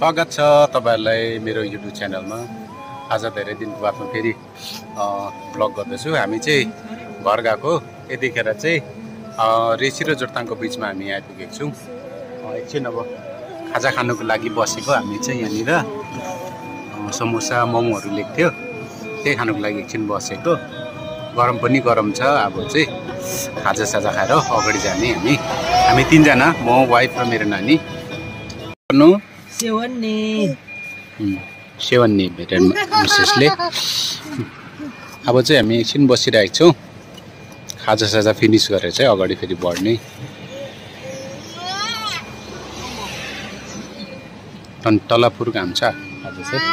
स्वागत छ तपाईहरुलाई मेरो YouTube च्यानलमा। आज धेरै दिनको बादमा फेरि ब्लग गर्दैछु। हामी चाहिँ घर गएको यतिखेर चाहिँ रेसी र जोरताङको बीचमा हामी आइपुगेको छौं। एकछिन अब खाजा खानुको लागि बसेको हामी चाहिँ यहाँनिर समोसा मोमोहरु लिएको थियो, त्यही खानुको लागि एकछिन बसेको। गरम पनि गरम छ। अब चाहिँ खाजा साजा खाएर अगाडि जाने हामी तीनजना, म वाइफ र मेरो नानी। सेवन्नी भेटेन मिसेसले। अब चाहिँ हामी एकछिन बसिरहेको छौं, खाजा साजा फिनिश गरेर चाहिँ अगाडि फेरि बढ्ने। तलापुर काम छ आज चाहिँ।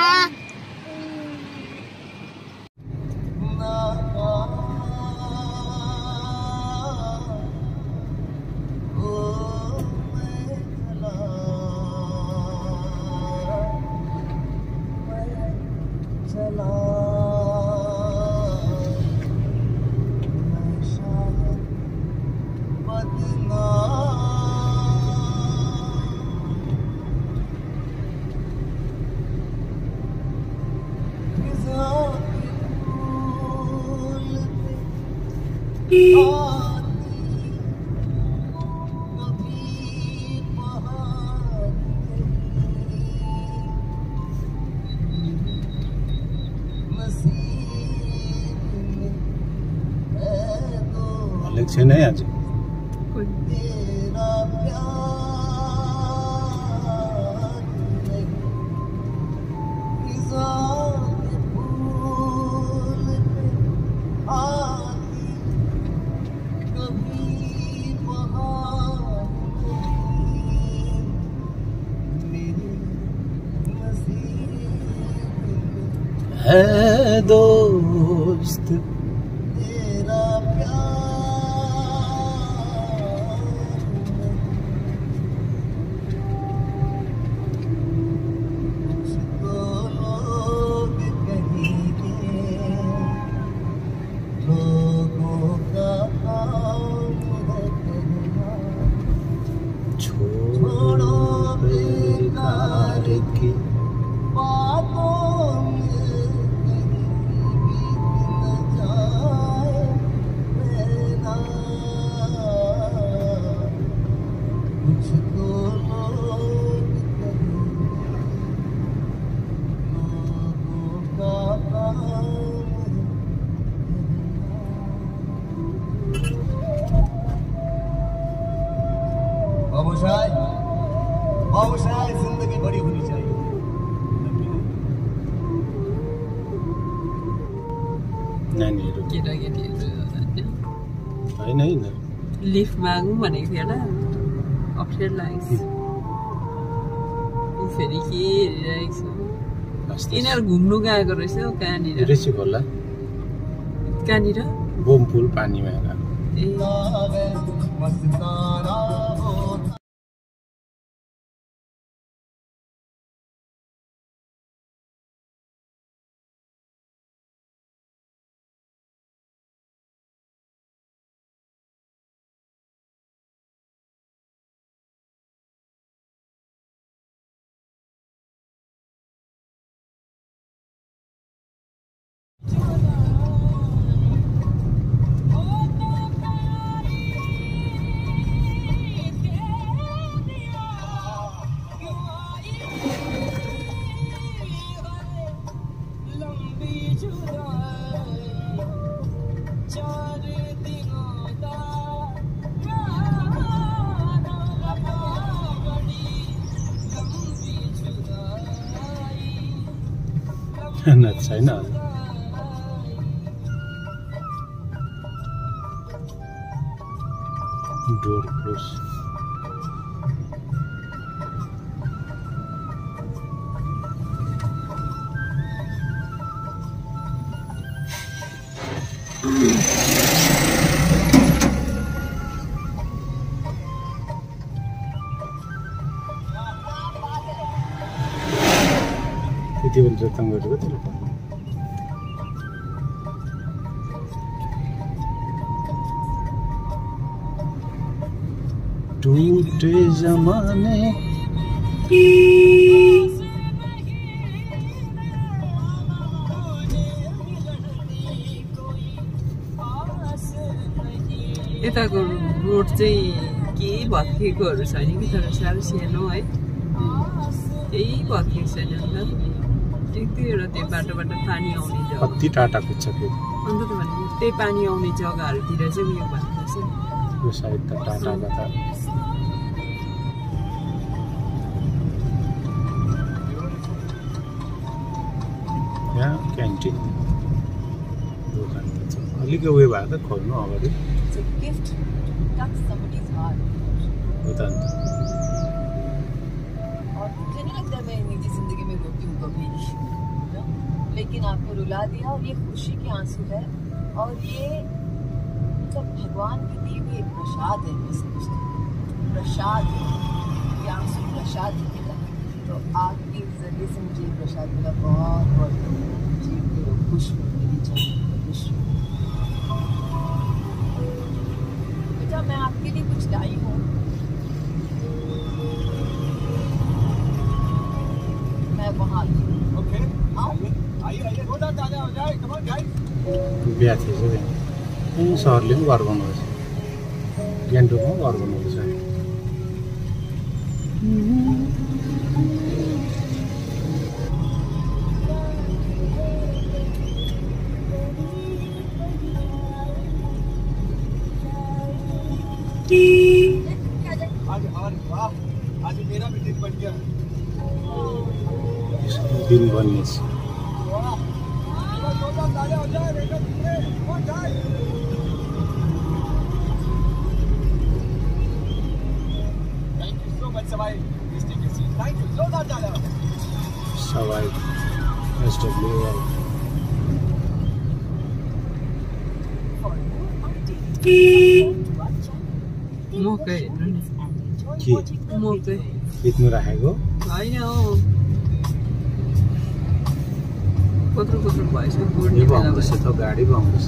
इलेक्शन है आज। है दोस्त तेरा बाबूशाह जिंदगी बड़ी होनी चाहिए। नानीहरु केटाकेटीहरु हैन हैन लिफ्ट मागौँ भनेको थियो होला, अप्ठ्यारो लाग्छ। उ फेरि के हेरिरहेको छ, यिनीहरु घुम्नु गएको रहेछ हौ। कहाँनिर रेसी खोला, कहाँनिर बोमफुल पानीमा हेर। छैन डोर क्लोज। त्यति बेला जोताङ गरेको त्यसले टूटे जमाने यताको रोड चाहिँ के भत्किएकोहरू छैन कि तर साह्रो सानो है केही भत्किएको छैन नि त एक दुईवटा त्यो बाटोबाट पानी आउने जग्गा कति टाटा पुग्छ फेरि अन्त त भनेको त्यही पानी आउने जग्गाहरूतिर चाहिँ उयो भएको छ यो साइड त टाटाबाट यहाँ क्यान्टिन दोकान छ अलिक उयो भएको त खोल्नु अगाडि हो त अन्त लेकिन आपको रुला दिया और ये खुशी के आंसू है और ये मतलब भगवान की दी हुई एक प्रसाद है मैं समझती हूँ प्रसाद ये आंसू प्रसाद मिला तो आपके जरिए से मुझे प्रसाद मिला बहुत बहुत खुश हूँ मेरी जान खुश हूँ बेटा मैं आपके लिए कुछ लाई हूँ मैं वहाँ ओके बिहा थिएछ त्यहाँ सरले पनि घर बनाउँदैछ गान्तोकमा घर बनाउँदैछ आज मेरा भी दिन बन गया दिन बन्नेछ सवाई SWI मकै मकै खिच्नु राखेको होइन हौ कत्रो कत्रो भएछ यो आउँदैछ त गाडी पो आउँदैछ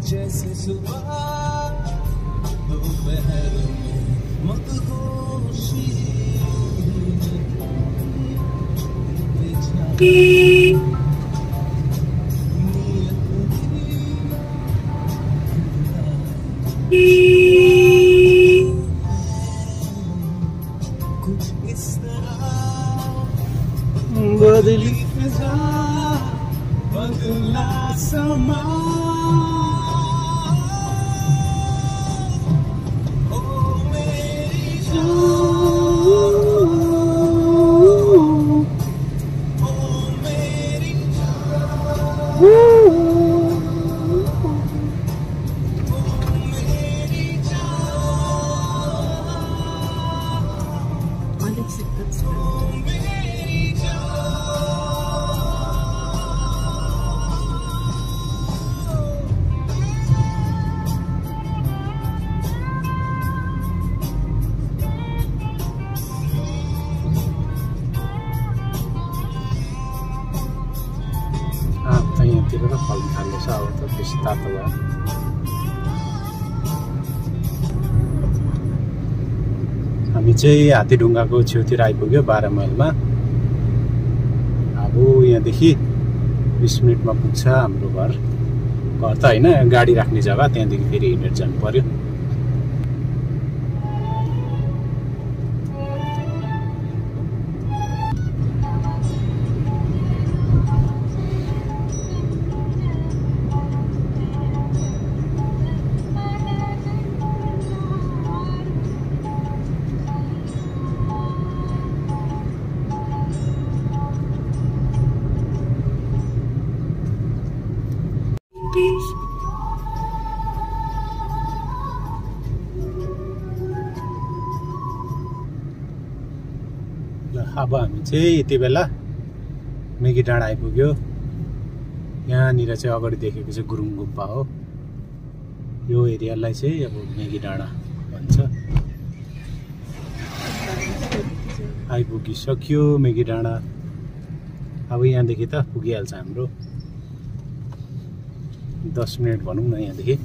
जैसे सुबह दोपहर में मतहोशी कुछ इस तरह बदली फिजा बदला समा यहाँतिर त फल्न थाल्दैछ अब त बेसी तातो भयो हामी चाहिँ हात्तीढुङ्गाको छेउतिर आइपुग्यो 12 माइलमा अब यहाँदेखि 20 मिनटमा पुग्छ हाम्रो घर त होइन गाडी राख्ने जग्गा त्यहाँदेखि फेरि हिँडेर जानु पर्यो अब हामी चाहिँ यति बेला मेगी डाँडा आइपुग्यो यहाँनिर चाहिँ अगाडि देखेको चाहिँ गुरुङ गुम्पा हो यो एरियालाई चाहिँ अब मेगी डाँडा भन्छ आइपुगिसक्यो मेगी डाँडा अब यहाँदेखि त पुगिहाल्छ हाम्रो 10 मिनट भनौँ न यहाँदेखि।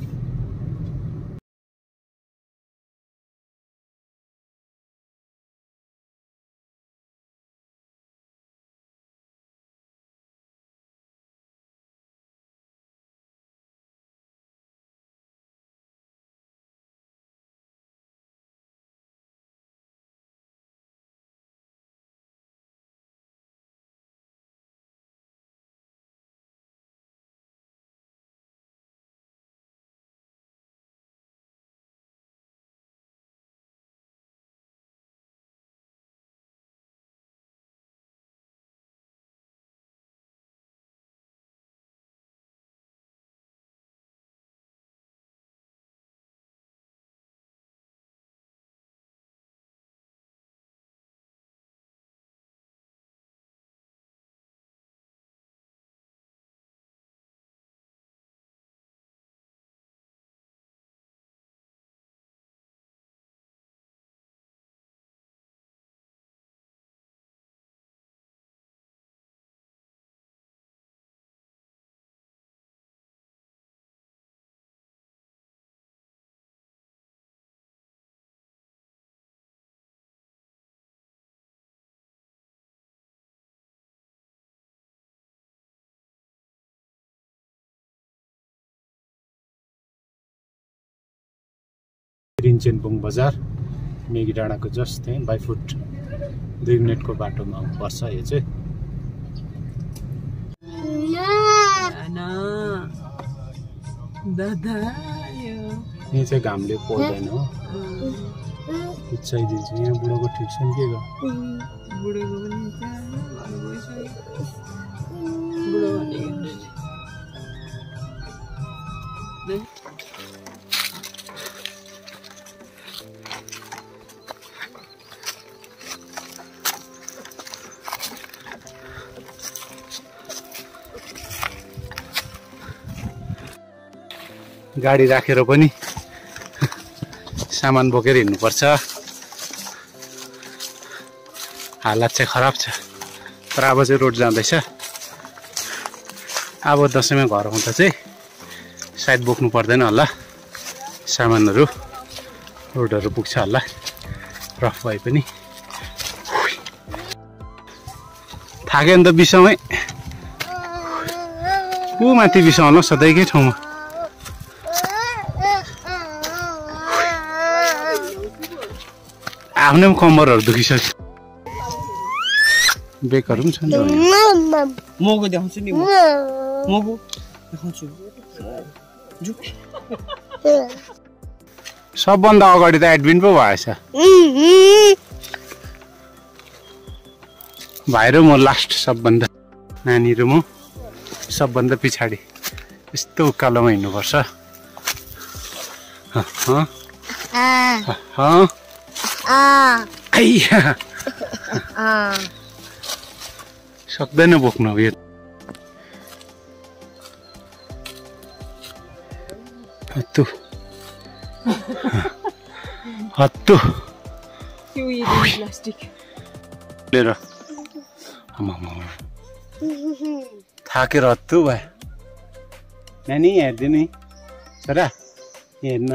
रिन्चेनपुङ बजार मेगी डाँडाको जस्ट त्यही बाई फुट 2 मिनटको बाटोमा पर्छ। यो चाहिँ दादा यहाँ चाहिँ घामले पोल्दैन हो। उचाइदिन्छु यहाँ बुढोको ठिक छ नि के गर्नु बुढोको पनि बुढो भनेको गाडी राखेर पनि सामान बोकेर हिँड्नुपर्छ। हालत चाहिँ खराब छ तर अब चाहिँ रोड जाँदैछ। अब दसैँमा घर आउँदा चाहिँ सायद बोक्नु पर्दैन होला सामानहरू, रोडहरू पुग्छ होला रफ भए पनि। थाक्यो नि त बिसाउमै ऊ माथि बिसाउनु सधैँकै ठाउँमा। आफ्नै कम्मरहरू दुखिसक्यो, बेकहरू पनि छ नि। मगो देखाउँछु नि, मगो देखाउँछु। सबभन्दा अगाडि त एडमिन पो भएछ भाइ र म लास्ट, सबभन्दा नानी र म सबभन्दा पछाडि। यस्तो उकालोमा हिँड्नुपर्छ। सक्दैन बोक्नु अब यो। हत्तु हत्तु लिएर थाकेर हत्तु भयो। नानी हेरिदिनु नि छोरा, हेर्न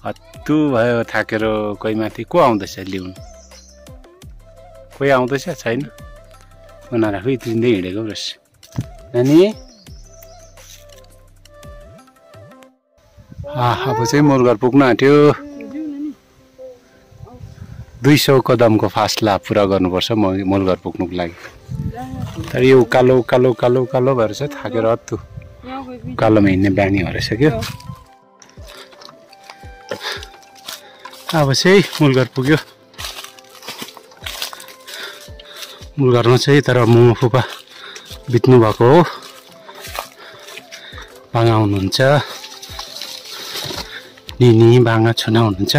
हत्तु भयो थाकेर। कोही माथि को आउँदैछ ल्याउनु? कोही आउँदैछ छैन? उनीहरू आफै तिर्दै हिँडेको रहेछ। नानी अब चाहिँ मोलघर पुग्न आँट्यो। 200 कदमको फासला पुरा गर्नुपर्छ मोलघर पुग्नुको लागि। तर यो उकालो उकालो उकालो उकालो भएर चाहिँ थाकेर हत्तु उकालोमा हिँड्ने बानी भइरहेछ क्या। अब चाहिँ मूलघर पुग्यो। मूलघरमा चाहिँ तर मोमो फुपा बित्नु भएको हो, बाङा हुनुहुन्छ, निनी बाङा छुना हुनुहुन्छ।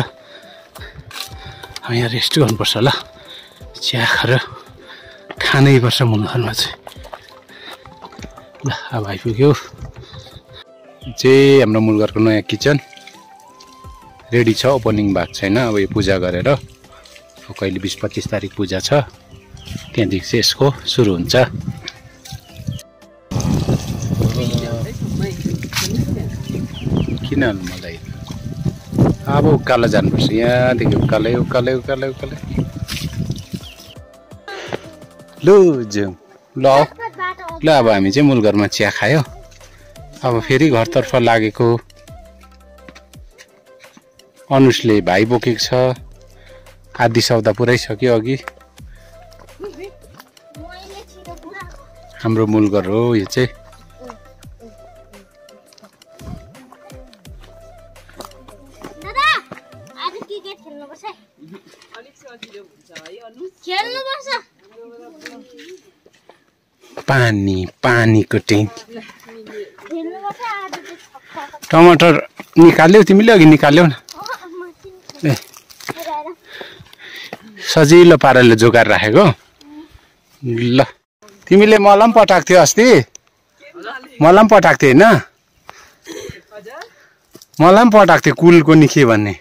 यहाँ रेस्ट गर्नुपर्छ होला, चिया खाएर खानै पर्छ मूलघरमा चाहिँ। ल अब आइपुग्यो चाहिँ हाम्रो मूलघरको नयाँ किचन रेडी छ। ओपनिङ भएको छैन, अब यो पूजा गरेर कहिले 20-25 तारिक पूजा छ। त्यहाँदेखि चाहिँ यसको सुरु हुन्छ। किन मलाई अब उकालो जानुपर्छ, यहाँदेखि उकालै उकालै उकालै उकालै। लु जाउँ ल ल। अब हामी चाहिँ मूल घरमा चिया खायो, अब फेरि घरतर्फ लागेको। अनुजले भाइ बोकेको छ, आदि सौदा पुरै सक्यो अघि। हाम्रो मूल घर हो यो चाहिँ। पानी पानीको ट्याङ्की। टमाटर निकाल्यौ तिमीले? अघि निकाल्यौ न। ए सजिलो पाराले जोगाएर राखेको। ल तिमीले मलाई पनि पठाएको थियो अस्ति, मलाई पनि पठाएको थियो होइन? मलाई पनि पठाएको थियो कुलको नि के भन्ने।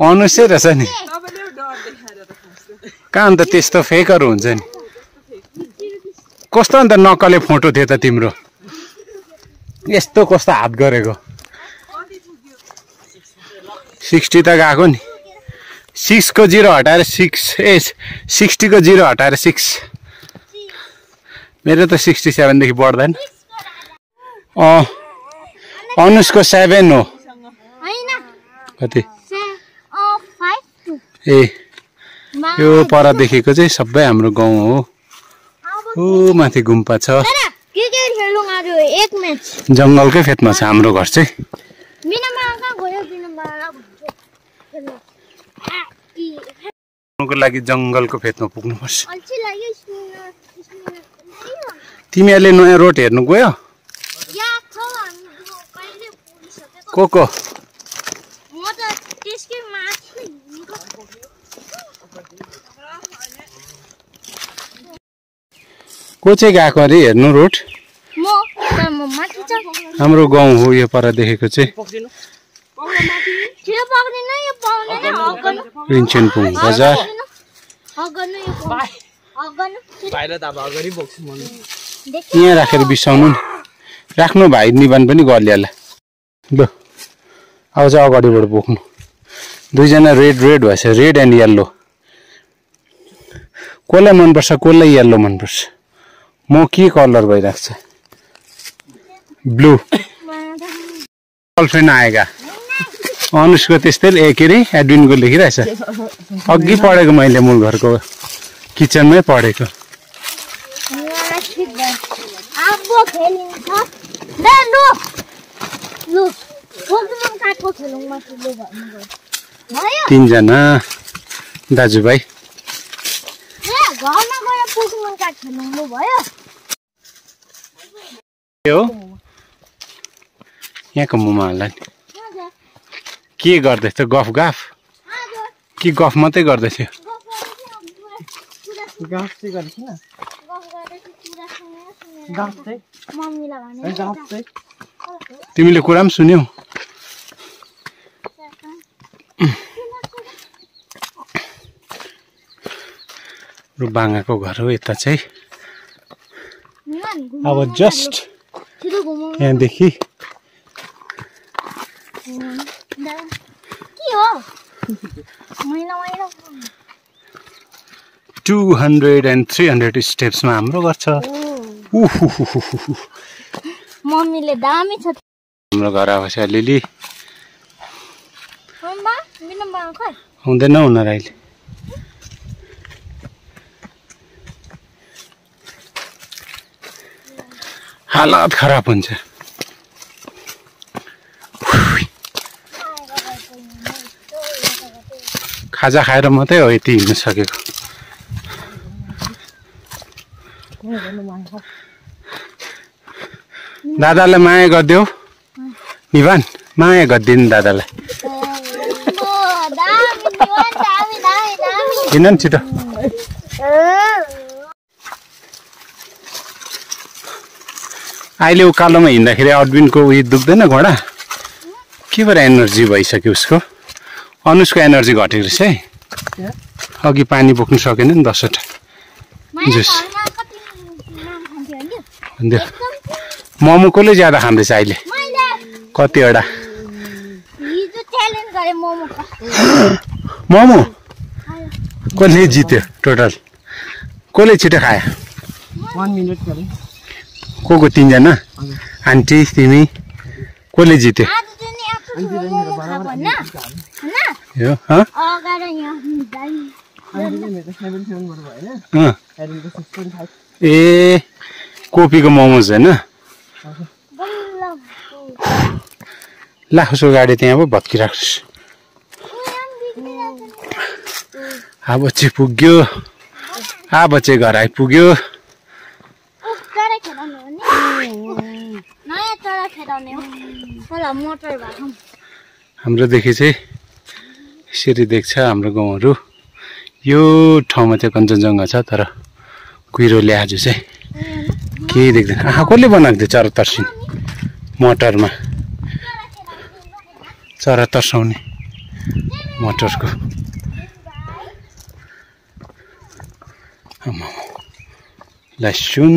अनुसै रहेछ नि। कहाँ अन्त त्यस्तो फेकहरू हुन्छ नि। कस्तो अन्त नक्कले फोटो थियो त तिम्रो? यस्तो कस्तो हात गरेको? 60 त गएको नि। 6 को 0 हटाएर 6 ए 60 को 0 हटाएर 6। मेरो त 67 देखि बढ्दैन। अनुजको 7 हो। कति? ए यो पर देखेको चाहिँ सबै हाम्रो गाउँ हो। ऊ माथि गुम्पा छ। जङ्गलकै फेदमा छ हाम्रो घर चाहिँ। को लागि जङ्गलको फेदमा पुग्नुपर्छ। तिमीहरूले नयाँ रोड हेर्नु गयो? को को चाहिँ गएको अरे हेर्नु रोड? हाम्रो गाउँ हो यो पर देखेको चाहिँ। रिन्चेनपुङ बजार। यहाँ राखेर बिसाउनु नि। राख्नु भाइ निबन पनि गरिहाल्ला। ल अब चाहिँ अगाडिबाट बोक्नु। दुईजना रेड रेड भएछ, रेड एन्ड येल्लो। कसलाई मनपर्छ, कसलाई येल्लो मनपर्छ? म के कलर भइरहेको छ? ब्लू। गर्लफ्रेन्ड आएगा। अनुजको त्यस्तै के अरे एडविनको लेखिरहेछ। अघि पढेको मैले मूल घरको किचनमै पढेको। तीनजना दाजुभाइ। हो यहाँको मुमाहरूलाई के गर्दैछ? गफ गफ कि गफ मात्रै गर्दैछ? तिमीले कुरा पनि सुन्यौ? बाङ्गाको घर हो यता चाहिँ। अब जस्ट यहाँदेखि 200 and 300 स्टेप्समा हाम्रो घर छ। मम्मीले दामी छ हाम्रो घर आएपछि अलिअलि हुँदैन हुन अहिले। हालत खराब हुन्छ। खाजा खाएर मात्रै हो यति हिँड्न सकेको। दादालाई माया गरिदेऊ निवान, माया गरिदिनु दादालाई। हिँड न छिटो। अहिले उकालोमा हिँड्दाखेरि अडविनको उयो दुख्दैन घोडा? के भएर एनर्जी भइसक्यो उसको? अनुजको एनर्जी घटेको रहेछ है। अघि पानी बोक्नु सकेन नि 10 वटा। जुस मोमो कसले ज्यादा खाँदैछ अहिले कतिवटा मोमो कसले जित्यो टोटल कसले छिटो खायो 1 मिनेट गरे को 3जना आन्टी तिमी कसले जित्यो यो ए कोपीको मोमोज हैन ला उसको गाडी त्यहाँ पो भत्किराख्छ अब चाहिँ पुग्यो अब चाहिँ घर आइपुग्यो हाम्रोदेखि चाहिँ यसरी देख्छ हाम्रो गाउँहरू यो ठाउँमा चाहिँ कञ्चनजङ्घा छ तर कुहिरोले आज चाहिँ केही देख्दैन कसले बनाएको थियो चरा तर्सिने मटरमा चरा तर्साउने मटरको लसुन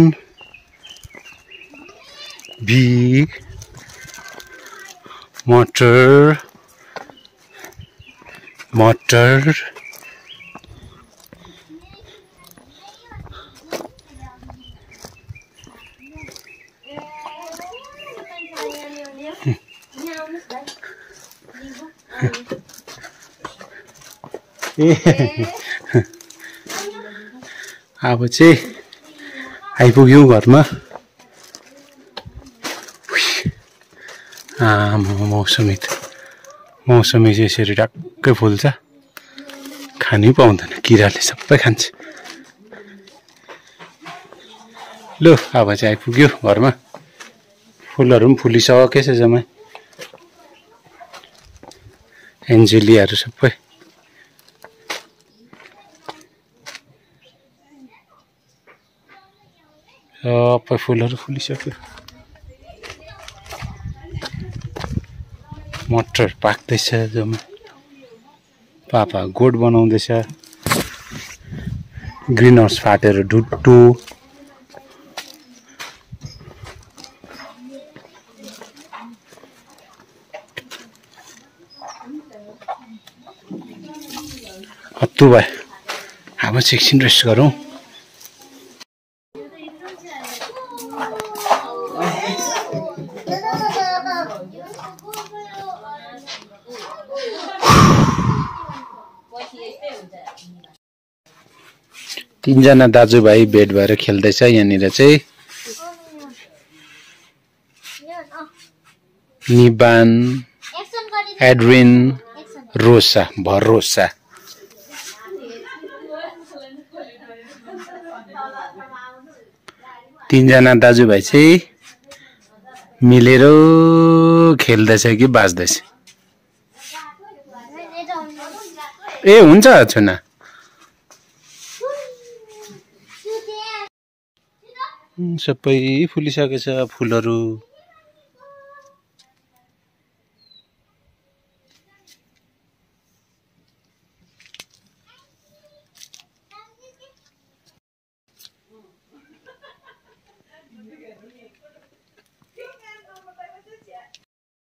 भिग मटर मटर अब चाहिँ आइपुग्यौँ घरमा मौसमी चाहिँ यसरी टक्कै फुल्छ खानै पाउँदैन किराले सबै खान्छ लु अब चाहिँ आइपुग्यो घरमा फुलहरू पनि फुलिसकेछ जम्मै एन्जेलियाहरू सबै सबै फुलहरू फुलिसक्यो मटर पाक्दैछ जम्मै पापा गोड बनाउँदैछ ग्रिन हाउस फाटेर ढुट्टु हत्तु भयो अब एकछिन रेस्ट गरौँ तीनजना दाजुभाइ भेट भएर खेल्दैछ यहाँनिर चाहिँ निबान एड्रिन रोसा भरोसा तीनजना दाजुभाइ चाहिँ मिलेर खेल्दैछ कि बाज्दैछ ए हुन्छ छुना सबै फुलिसकेछ फुलहरू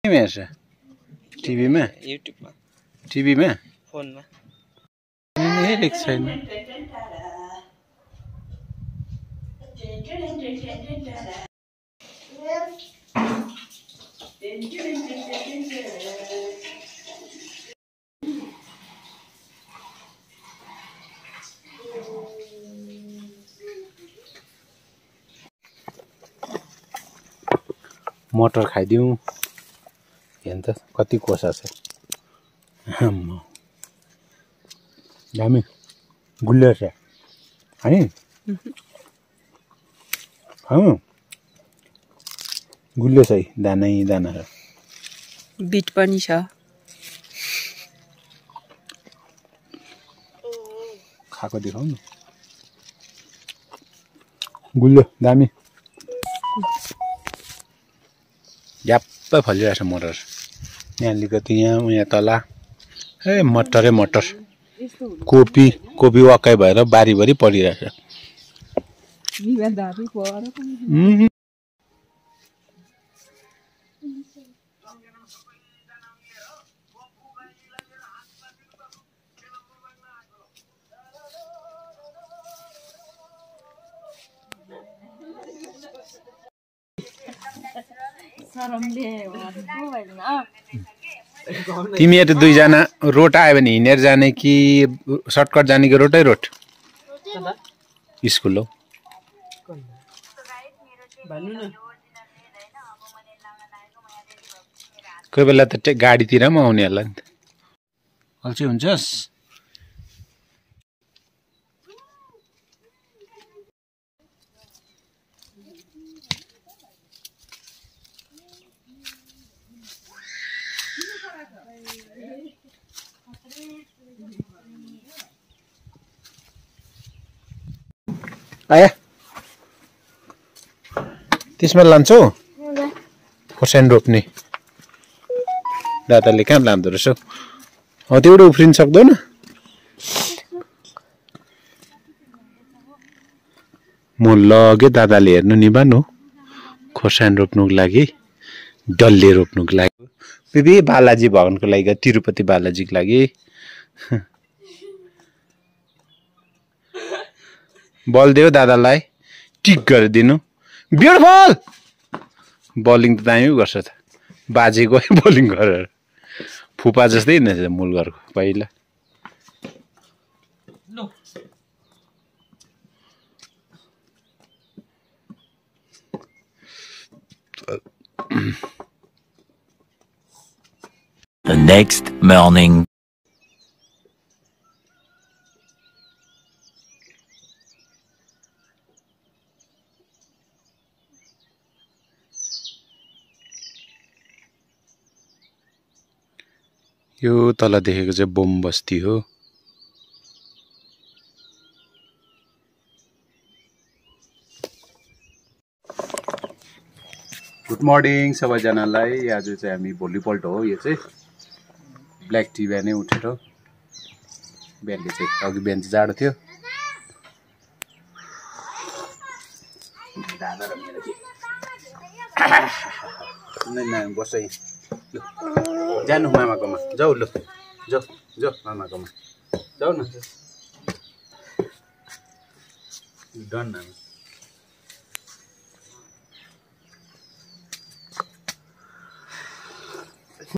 में हेर्छ टिभीमा युट्युबमा टिभीमा फोनमा हेरेको छैन मटर खाइदिउँ हेर्नु त कति कोसा छ दामी गुलियो छ है गुलियो छ है दानै दाना छ बिट पनि छ खाएको देखाउ न गुलियो दामी याप्पै फलिरहेछ मटर यहाँ अलिकति यहाँ तला ए मटरै मटर कोपी वाक्कै भएर बारीभरि परिरहेछ विवादहरू पर तिमीहरू दुईजना रोट आयो भने हिँडेर जाने कि सर्टकट जाने कि रोटै रोट स्कुल हो कोही बेला त गाडीतिर पनि आउने होला नि त अल्छी हुन्छस् आया त्यसमा लान्छौ खोर्सानी रोप्ने दादाले कहाँ लाँदो रहेछ हौ त्यो उफ्रिन सक्दैन म लगे दादाले हेर्नु नि बानु खोर्सानी रोप्नुको लागि डल्ले रोप्नुको लागि बेबी बालाजी भवनको लागि तिरुपति बालाजीको लागि बल देऊ दादालाई टिक गरिदिनु ब्युटिफुल बलिङ त दामी गर्छ त बाजे गयो बलिङ गरेर फुपा जस्तै नै मूल घरको पहिला The next morning. यो तल देखेको चाहिँ बोम बस्ती हो गुड मर्निङ सबैजनालाई आज चाहिँ हामी भोलिपल्ट हो यो चाहिँ ब्ल्याक टी बिहानै उठेर बिहानले चाहिँ अघि बिहान चाहिँ जाडो थियो दादा र मेरो चाहिँ बसै जानु मामाकोमा जाऊ ल जाऊ जाऊ मामाकोमा जाऊ न डन